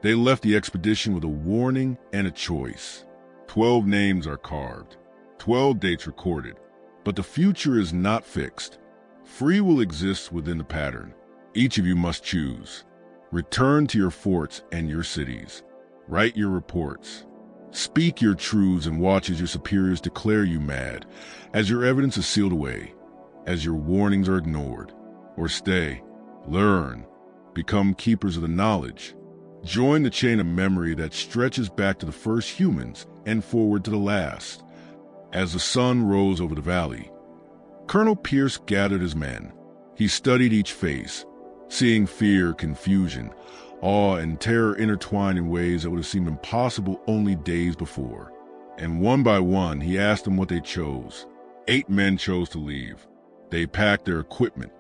they left the expedition with a warning and a choice. 12 names are carved, 12 dates recorded, but the future is not fixed. Free will exists within the pattern. Each of you must choose. Return to your forts and your cities. Write your reports. Speak your truths and watch as your superiors declare you mad, as your evidence is sealed away, as your warnings are ignored. Or stay, learn, become keepers of the knowledge. Join the chain of memory that stretches back to the first humans and forward to the last. As the sun rose over the valley, Colonel Pierce gathered his men. He studied each face, seeing fear, confusion, awe, and terror intertwined in ways that would have seemed impossible only days before. And one by one, he asked them what they chose. 8 men chose to leave. They packed their equipment,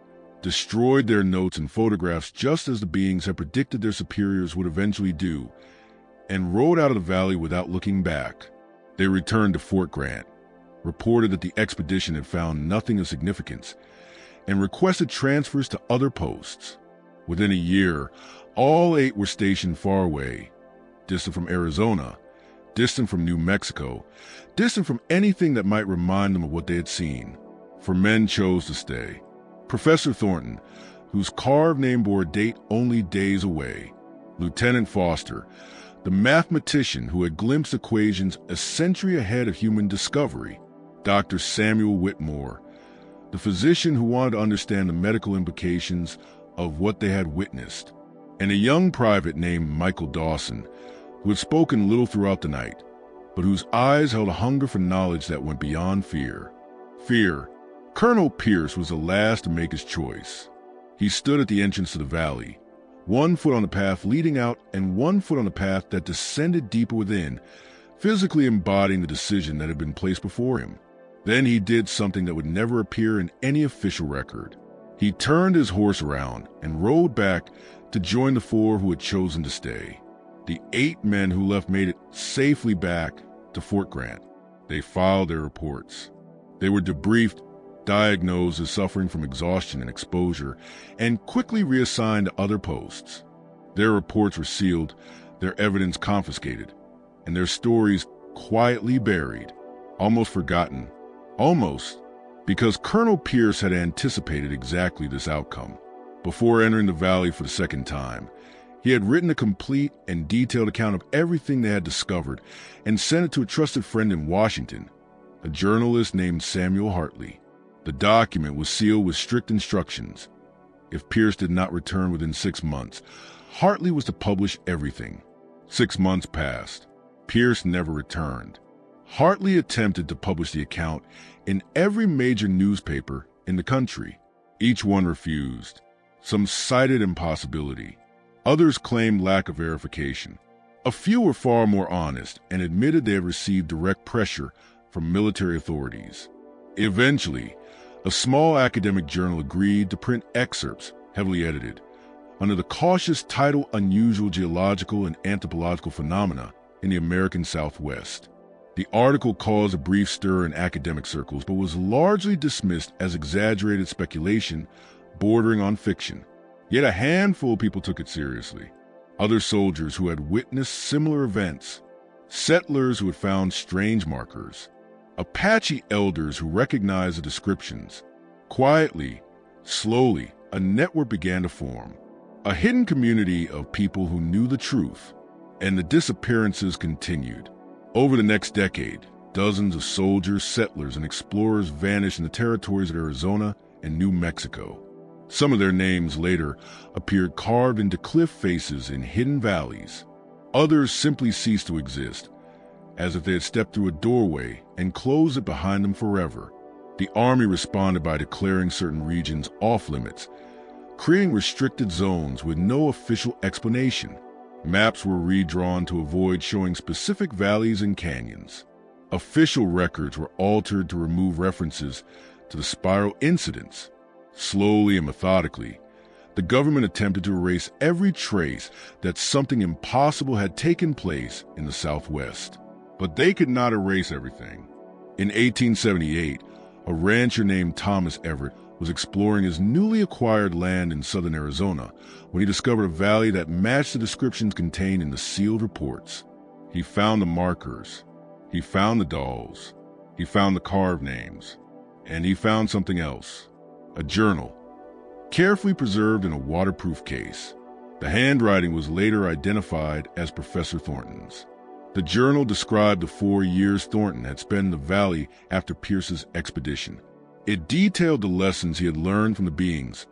destroyed their notes and photographs just as the beings had predicted their superiors would eventually do, and rode out of the valley without looking back. They returned to Fort Grant, reported that the expedition had found nothing of significance, and requested transfers to other posts. Within a year, all 8 were stationed far away, distant from Arizona, distant from New Mexico, distant from anything that might remind them of what they had seen. For men chose to stay. Professor Thornton, whose carved name bore a date only days away. Lieutenant Foster, the mathematician who had glimpsed equations a century ahead of human discovery. Dr. Samuel Whitmore, the physician who wanted to understand the medical implications of what they had witnessed. And a young private named Michael Dawson, who had spoken little throughout the night, but whose eyes held a hunger for knowledge that went beyond fear. Fear. Colonel Pierce was the last to make his choice. He stood at the entrance to the valley, 1 foot on the path leading out and 1 foot on the path that descended deeper within, physically embodying the decision that had been placed before him. Then he did something that would never appear in any official record. He turned his horse around and rode back to join the 4 who had chosen to stay. The 8 men who left made it safely back to Fort Grant. They filed their reports. They were debriefed, diagnosed as suffering from exhaustion and exposure, and quickly reassigned to other posts. Their reports were sealed, their evidence confiscated, and their stories quietly buried, almost forgotten. Almost, because Colonel Pierce had anticipated exactly this outcome. Before entering the valley for the second time, he had written a complete and detailed account of everything they had discovered and sent it to a trusted friend in Washington, a journalist named Samuel Hartley. The document was sealed with strict instructions. If Pierce did not return within 6 months, Hartley was to publish everything. 6 months passed. Pierce never returned. Hartley attempted to publish the account in every major newspaper in the country. Each one refused. Some cited impossibility. Others claimed lack of verification. A few were far more honest and admitted they had received direct pressure from military authorities. Eventually, a small academic journal agreed to print excerpts, heavily edited, under the cautious title Unusual Geological and Anthropological Phenomena in the American Southwest. The article caused a brief stir in academic circles, but was largely dismissed as exaggerated speculation bordering on fiction. Yet a handful of people took it seriously. Other soldiers who had witnessed similar events, settlers who had found strange markers, Apache elders who recognized the descriptions. Quietly, slowly, a network began to form. A hidden community of people who knew the truth, and the disappearances continued. Over the next decade, dozens of soldiers, settlers, and explorers vanished in the territories of Arizona and New Mexico. Some of their names later appeared carved into cliff faces in hidden valleys. Others simply ceased to exist, as if they had stepped through a doorway and closed it behind them forever. The Army responded by declaring certain regions off-limits, creating restricted zones with no official explanation. Maps were redrawn to avoid showing specific valleys and canyons. Official records were altered to remove references to the spiral incidents. Slowly and methodically, the government attempted to erase every trace that something impossible had taken place in the Southwest. But they could not erase everything. In 1878, a rancher named Thomas Everett was exploring his newly acquired land in southern Arizona when he discovered a valley that matched the descriptions contained in the sealed reports. He found the markers, he found the dolls, he found the carved names, and he found something else, a journal, carefully preserved in a waterproof case. The handwriting was later identified as Professor Thornton's. The journal described the 4 years Thornton had spent in the valley after Pierce's expedition. It detailed the lessons he had learned from the beings,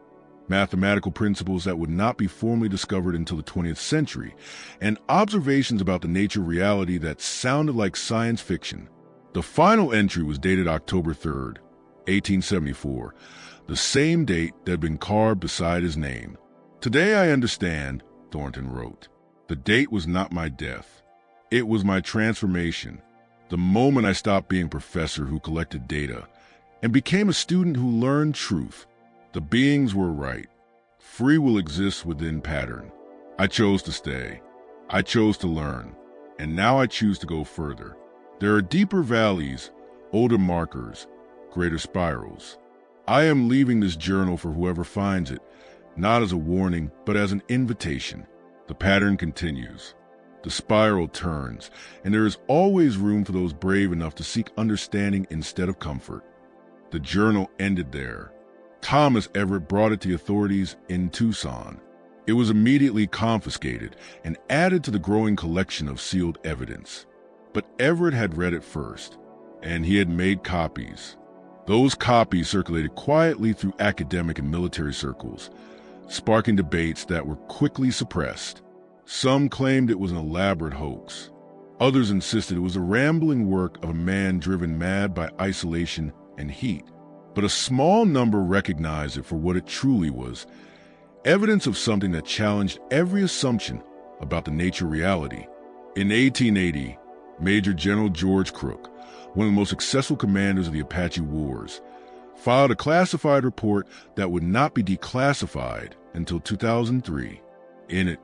mathematical principles that would not be formally discovered until the 20th century, and observations about the nature of reality that sounded like science fiction. The final entry was dated October 3rd, 1874, the same date that had been carved beside his name. "Today I understand," Thornton wrote. "The date was not my death. It was my transformation, the moment I stopped being a professor who collected data and became a student who learned truth. The beings were right. Free will exists within pattern. I chose to stay. I chose to learn. And now I choose to go further. There are deeper valleys, older markers, greater spirals. I am leaving this journal for whoever finds it, not as a warning, but as an invitation. The pattern continues. The spiral turns, and there is always room for those brave enough to seek understanding instead of comfort." The journal ended there. Thomas Everett brought it to the authorities in Tucson. It was immediately confiscated and added to the growing collection of sealed evidence. But Everett had read it first, and he had made copies. Those copies circulated quietly through academic and military circles, sparking debates that were quickly suppressed. Some claimed it was an elaborate hoax. Others insisted it was a rambling work of a man driven mad by isolation and heat. But a small number recognized it for what it truly was, evidence of something that challenged every assumption about the nature of reality. In 1880, Major General George Crook, one of the most successful commanders of the Apache Wars, filed a classified report that would not be declassified until 2003. In it,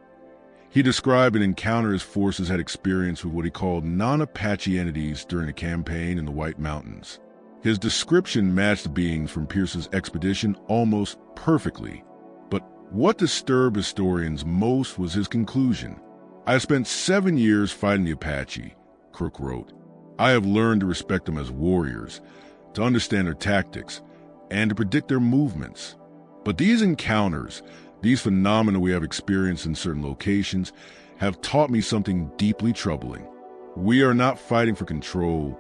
he described an encounter his forces had experienced with what he called non-Apache entities during a campaign in the White Mountains. His description matched the beings from Pierce's expedition almost perfectly. But what disturbed historians most was his conclusion. "I have spent 7 years fighting the Apache," Crook wrote. "I have learned to respect them as warriors, to understand their tactics, and to predict their movements. But these encounters, these phenomena we have experienced in certain locations, have taught me something deeply troubling. We are not fighting for control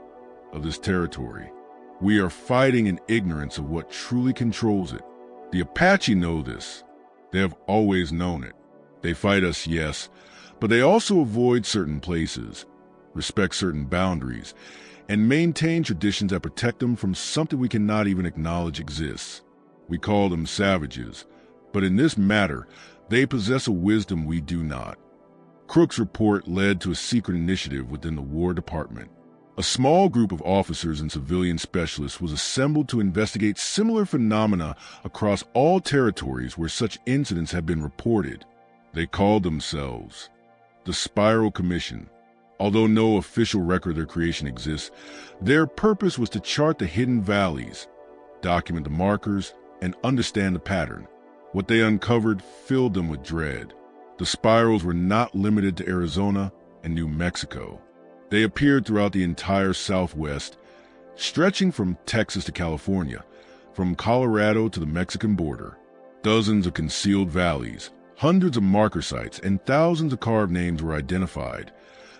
of this territory. We are fighting in ignorance of what truly controls it. The Apache know this. They have always known it. They fight us, yes, but they also avoid certain places, respect certain boundaries, and maintain traditions that protect them from something we cannot even acknowledge exists. We call them savages, but in this matter, they possess a wisdom we do not." Crook's report led to a secret initiative within the War Department. A small group of officers and civilian specialists was assembled to investigate similar phenomena across all territories where such incidents had been reported. They called themselves the Spiral Commission. Although no official record of their creation exists, their purpose was to chart the hidden valleys, document the markers, and understand the pattern. What they uncovered filled them with dread. The spirals were not limited to Arizona and New Mexico. They appeared throughout the entire Southwest, stretching from Texas to California, from Colorado to the Mexican border. Dozens of concealed valleys, hundreds of marker sites, and thousands of carved names were identified,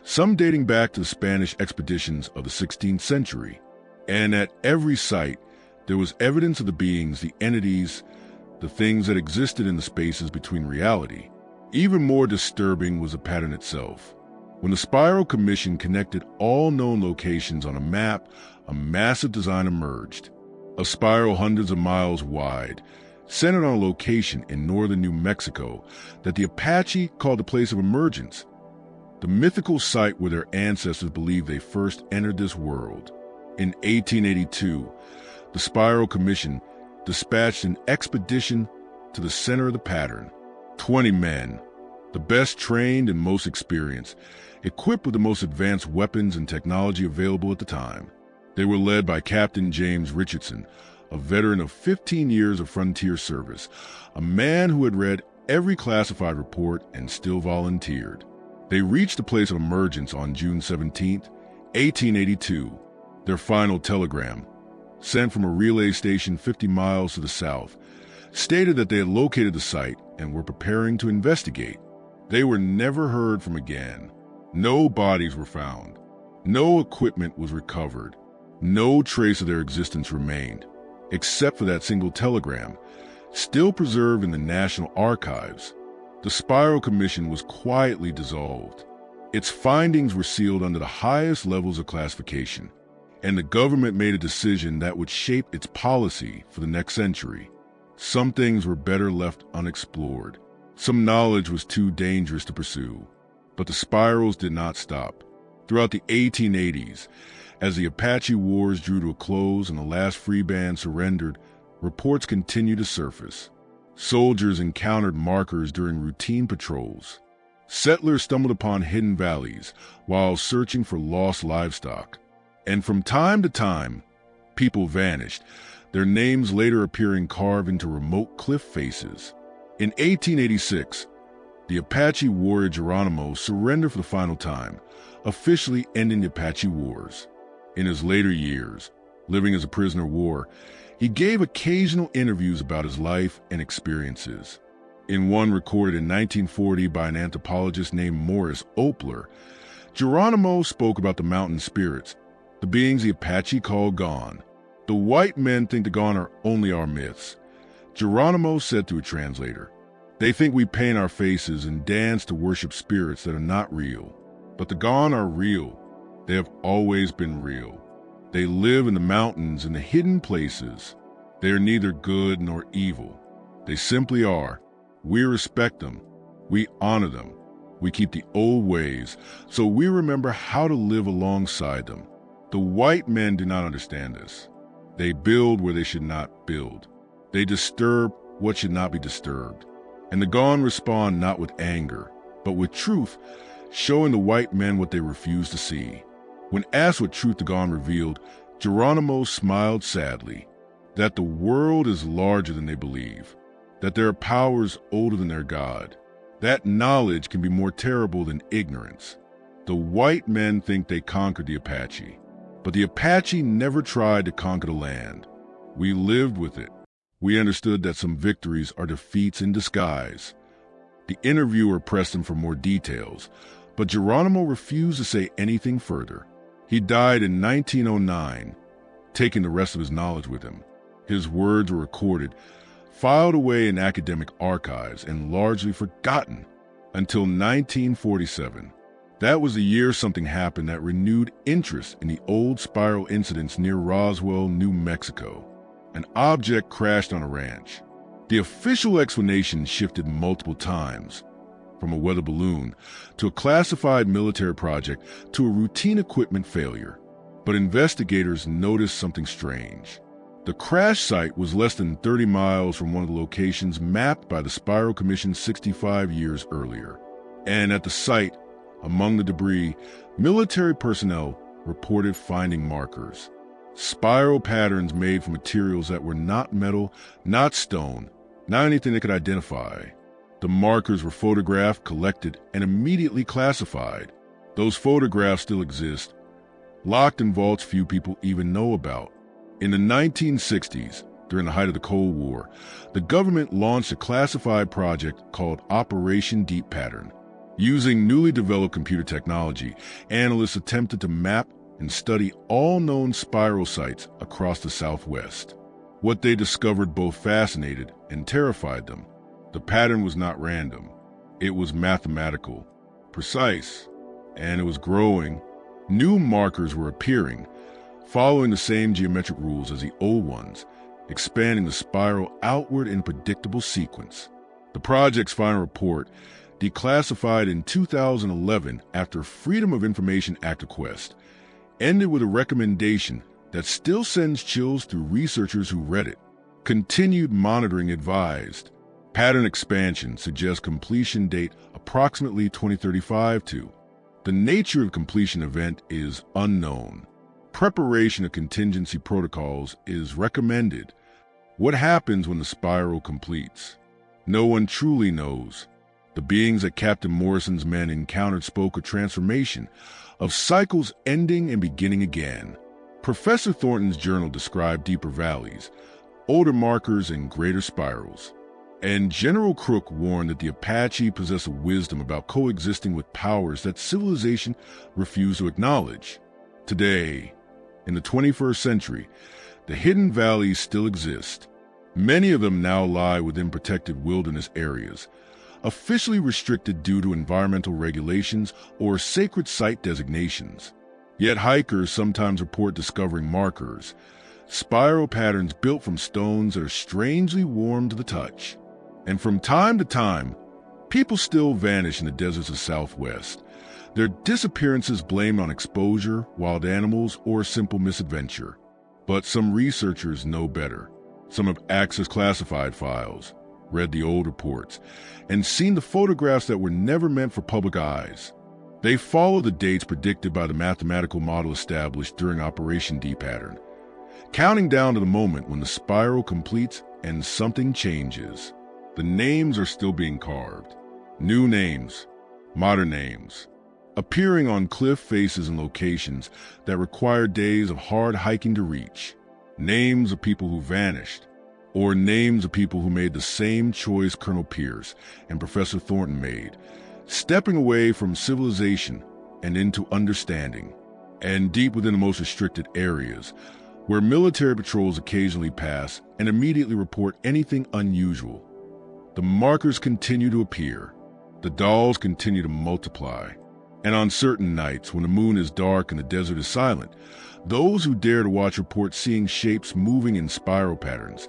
some dating back to the Spanish expeditions of the 16th century. And at every site, there was evidence of the beings, the entities, the things that existed in the spaces between reality. Even more disturbing was the pattern itself. When the Spiral Commission connected all known locations on a map, a massive design emerged. A spiral hundreds of miles wide, centered on a location in northern New Mexico that the Apache called the place of emergence, the mythical site where their ancestors believed they first entered this world. In 1882, the Spiral Commission dispatched an expedition to the center of the pattern. 20 men, the best trained and most experienced, equipped with the most advanced weapons and technology available at the time. They were led by Captain James Richardson, a veteran of 15 years of frontier service, a man who had read every classified report and still volunteered. They reached the place of emergence on June 17, 1882. Their final telegram, sent from a relay station 50 miles to the south, stated that they had located the site and were preparing to investigate. They were never heard from again. No bodies were found. No equipment was recovered. No trace of their existence remained, except for that single telegram, still preserved in the National Archives. The Spiral Commission was quietly dissolved. Its findings were sealed under the highest levels of classification, and the government made a decision that would shape its policy for the next century. Some things were better left unexplored. Some knowledge was too dangerous to pursue. But the spirals did not stop. Throughout the 1880s, as the Apache Wars drew to a close and the last free band surrendered, reports continued to surface. Soldiers encountered markers during routine patrols. Settlers stumbled upon hidden valleys while searching for lost livestock. And from time to time, people vanished, their names later appearing carved into remote cliff faces. In 1886, the Apache warrior Geronimo surrendered for the final time, officially ending the Apache Wars. In his later years, living as a prisoner of war, he gave occasional interviews about his life and experiences. In one recorded in 1940 by an anthropologist named Morris Opler, Geronimo spoke about the mountain spirits, the beings the Apache call Gone. "The white men think the Gone are only our myths," Geronimo said to a translator. "They think we paint our faces and dance to worship spirits that are not real. But the Gone are real. They have always been real. They live in the mountains and the hidden places. They are neither good nor evil. They simply are. We respect them. We honor them. We keep the old ways, so we remember how to live alongside them. The white men do not understand this. They build where they should not build. They disturb what should not be disturbed. And the Gone respond not with anger, but with truth, showing the white men what they refused to see. When asked what truth the Gone revealed, Geronimo smiled sadly, that the world is larger than they believe, that there are powers older than their God. That knowledge can be more terrible than ignorance. The white men think they conquered the Apache, but the Apache never tried to conquer the land. We lived with it. We understood that some victories are defeats in disguise. The interviewer pressed him for more details, but Geronimo refused to say anything further. He died in 1909, taking the rest of his knowledge with him. His words were recorded, filed away in academic archives, and largely forgotten until 1947. That was the year something happened that renewed interest in the old spiral incidents near Roswell, New Mexico. An object crashed on a ranch. The official explanation shifted multiple times, from a weather balloon to a classified military project to a routine equipment failure. But investigators noticed something strange. The crash site was less than 30 miles from one of the locations mapped by the Spiral Commission 65 years earlier. And at the site, among the debris, military personnel reported finding markers. Spiral patterns made from materials that were not metal, not stone, not anything they could identify. The markers were photographed, collected, and immediately classified. Those photographs still exist, locked in vaults few people even know about. In the 1960s, during the height of the Cold War, the government launched a classified project called Operation Deep Pattern. Using newly developed computer technology, analysts attempted to map and study all known spiral sites across the Southwest. What they discovered both fascinated and terrified them. The pattern was not random. It was mathematical, precise, and it was growing. New markers were appearing, following the same geometric rules as the old ones, expanding the spiral outward in predictable sequence. The project's final report, declassified in 2011 after Freedom of Information Act request, ended with a recommendation that still sends chills through researchers who read it. Continued monitoring advised. Pattern expansion suggests completion date approximately 2035 to. The nature of completion event is unknown. Preparation of contingency protocols is recommended. What happens when the spiral completes? No one truly knows. The beings that Captain Morrison's men encountered spoke of transformation, of cycles ending and beginning again. Professor Thornton's journal described deeper valleys, older markers, and greater spirals. And General Crook warned that the Apache possessed a wisdom about coexisting with powers that civilization refused to acknowledge. Today, in the 21st century, the hidden valleys still exist. Many of them now lie within protected wilderness areas, officially restricted due to environmental regulations or sacred site designations. Yet hikers sometimes report discovering markers, spiral patterns built from stones that are strangely warm to the touch. And from time to time, people still vanish in the deserts of Southwest, their disappearances blamed on exposure, wild animals, or simple misadventure. But some researchers know better. Some have accessed classified files, read the old reports, and seen the photographs that were never meant for public eyes. They follow the dates predicted by the mathematical model established during Operation Deep Pattern, counting down to the moment when the spiral completes and something changes. The names are still being carved. New names, modern names, appearing on cliff faces and locations that require days of hard hiking to reach. Names of people who vanished, or names of people who made the same choice Colonel Pierce and Professor Thornton made, stepping away from civilization and into understanding, and deep within the most restricted areas, where military patrols occasionally pass and immediately report anything unusual. The markers continue to appear. The dolls continue to multiply. And on certain nights, when the moon is dark and the desert is silent, those who dare to watch report seeing shapes moving in spiral patterns,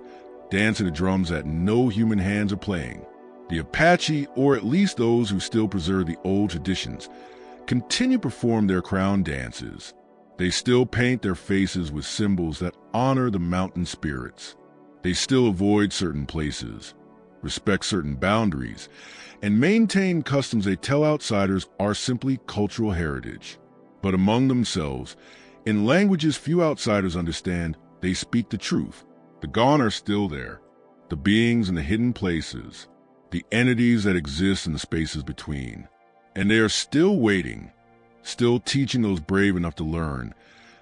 dancing to drums that no human hands are playing. The Apache, or at least those who still preserve the old traditions, continue to perform their crown dances. They still paint their faces with symbols that honor the mountain spirits. They still avoid certain places, respect certain boundaries, and maintain customs they tell outsiders are simply cultural heritage. But among themselves, in languages few outsiders understand, they speak the truth. The gone are still there, the beings in the hidden places, the entities that exist in the spaces between. And they are still waiting, still teaching those brave enough to learn,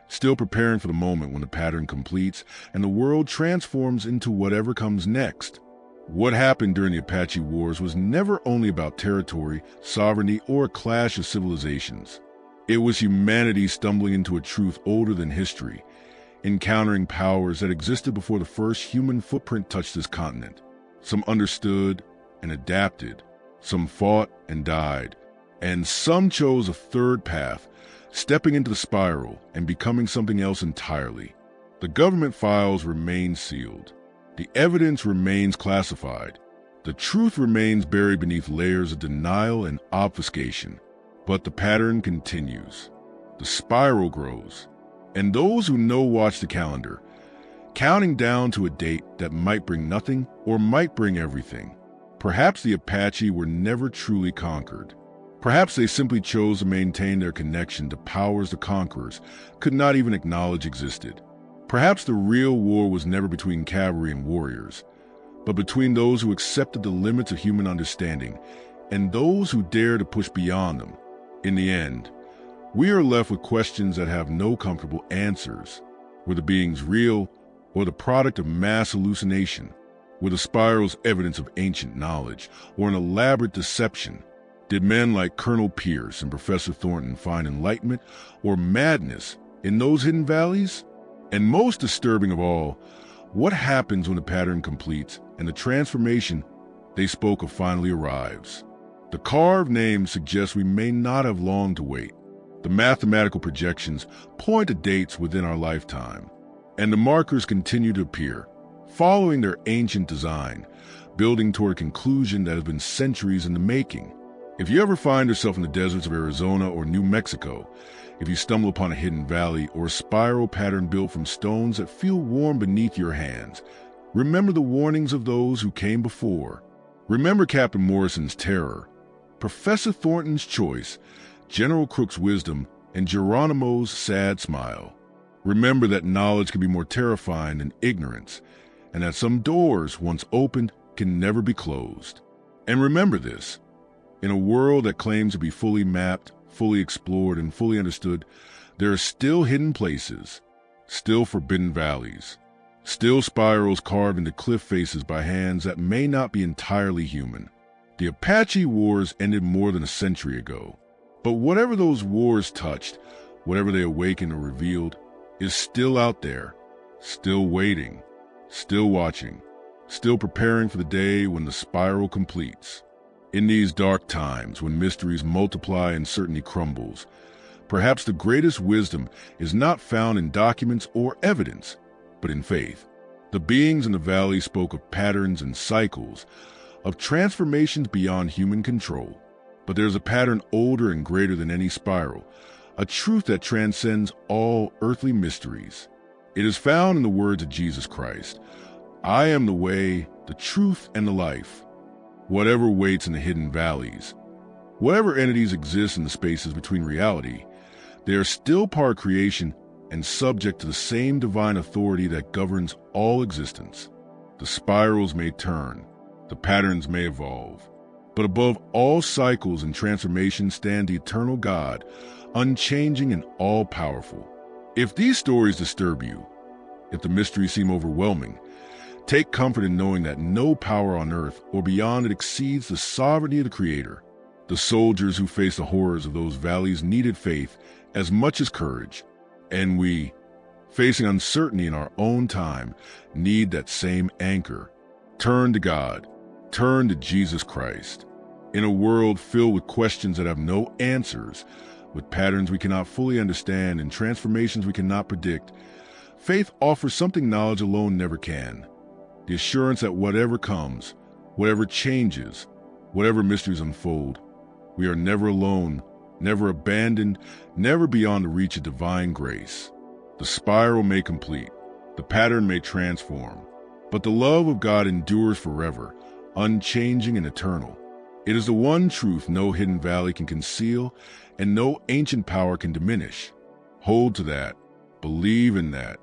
still preparing for the moment when the pattern completes and the world transforms into whatever comes next. What happened during the Apache Wars was never only about territory, sovereignty, or a clash of civilizations. It was humanity stumbling into a truth older than history, encountering powers that existed before the first human footprint touched this continent. Some understood and adapted, some fought and died, and some chose a third path, stepping into the spiral and becoming something else entirely. The government files remain sealed. The evidence remains classified. The truth remains buried beneath layers of denial and obfuscation. But the pattern continues. The spiral grows. And those who know watch the calendar, counting down to a date that might bring nothing or might bring everything. Perhaps the Apache were never truly conquered. Perhaps they simply chose to maintain their connection to powers the conquerors could not even acknowledge existed. Perhaps the real war was never between cavalry and warriors, but between those who accepted the limits of human understanding and those who dare to push beyond them. In the end, we are left with questions that have no comfortable answers. Were the beings real or the product of mass hallucination? Were the spirals evidence of ancient knowledge or an elaborate deception? Did men like Colonel Pierce and Professor Thornton find enlightenment or madness in those hidden valleys? And most disturbing of all, what happens when the pattern completes and the transformation they spoke of finally arrives? The carved name suggests we may not have long to wait. The mathematical projections point to dates within our lifetime, and the markers continue to appear, following their ancient design, building toward a conclusion that has been centuries in the making. If you ever find yourself in the deserts of Arizona or New Mexico, if you stumble upon a hidden valley or a spiral pattern built from stones that feel warm beneath your hands, remember the warnings of those who came before. Remember Captain Morrison's terror, Professor Thornton's choice, General Crook's wisdom, and Geronimo's sad smile. Remember that knowledge can be more terrifying than ignorance, and that some doors, once opened, can never be closed. And remember this. In a world that claims to be fully mapped, fully explored, and fully understood, there are still hidden places, still forbidden valleys, still spirals carved into cliff faces by hands that may not be entirely human. The Apache Wars ended more than a century ago, but whatever those wars touched, whatever they awakened or revealed, is still out there, still waiting, still watching, still preparing for the day when the spiral completes. In these dark times, when mysteries multiply and certainty crumbles, perhaps the greatest wisdom is not found in documents or evidence, but in faith. The beings in the valley spoke of patterns and cycles, of transformations beyond human control. But there's a pattern older and greater than any spiral, a truth that transcends all earthly mysteries. It is found in the words of Jesus Christ, "I am the way, the truth, and the life." Whatever waits in the hidden valleys, whatever entities exist in the spaces between reality, they are still part of creation and subject to the same divine authority that governs all existence. The spirals may turn, the patterns may evolve, but above all cycles and transformations stand the eternal God, unchanging and all-powerful. If these stories disturb you, if the mysteries seem overwhelming, take comfort in knowing that no power on earth or beyond it exceeds the sovereignty of the Creator. The soldiers who faced the horrors of those valleys needed faith as much as courage, and we, facing uncertainty in our own time, need that same anchor. Turn to God. Turn to Jesus Christ. In a world filled with questions that have no answers, with patterns we cannot fully understand and transformations we cannot predict, faith offers something knowledge alone never can. The assurance that whatever comes, whatever changes, whatever mysteries unfold, we are never alone, never abandoned, never beyond the reach of divine grace. The spiral may complete, the pattern may transform, but the love of God endures forever, unchanging and eternal. It is the one truth no hidden valley can conceal and no ancient power can diminish. Hold to that, believe in that,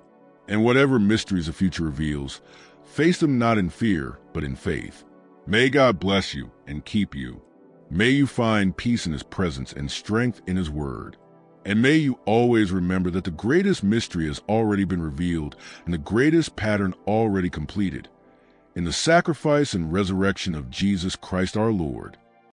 and whatever mysteries the future reveals, face them not in fear, but in faith. May God bless you and keep you. May you find peace in His presence and strength in His word. And may you always remember that the greatest mystery has already been revealed and the greatest pattern already completed. In the sacrifice and resurrection of Jesus Christ our Lord.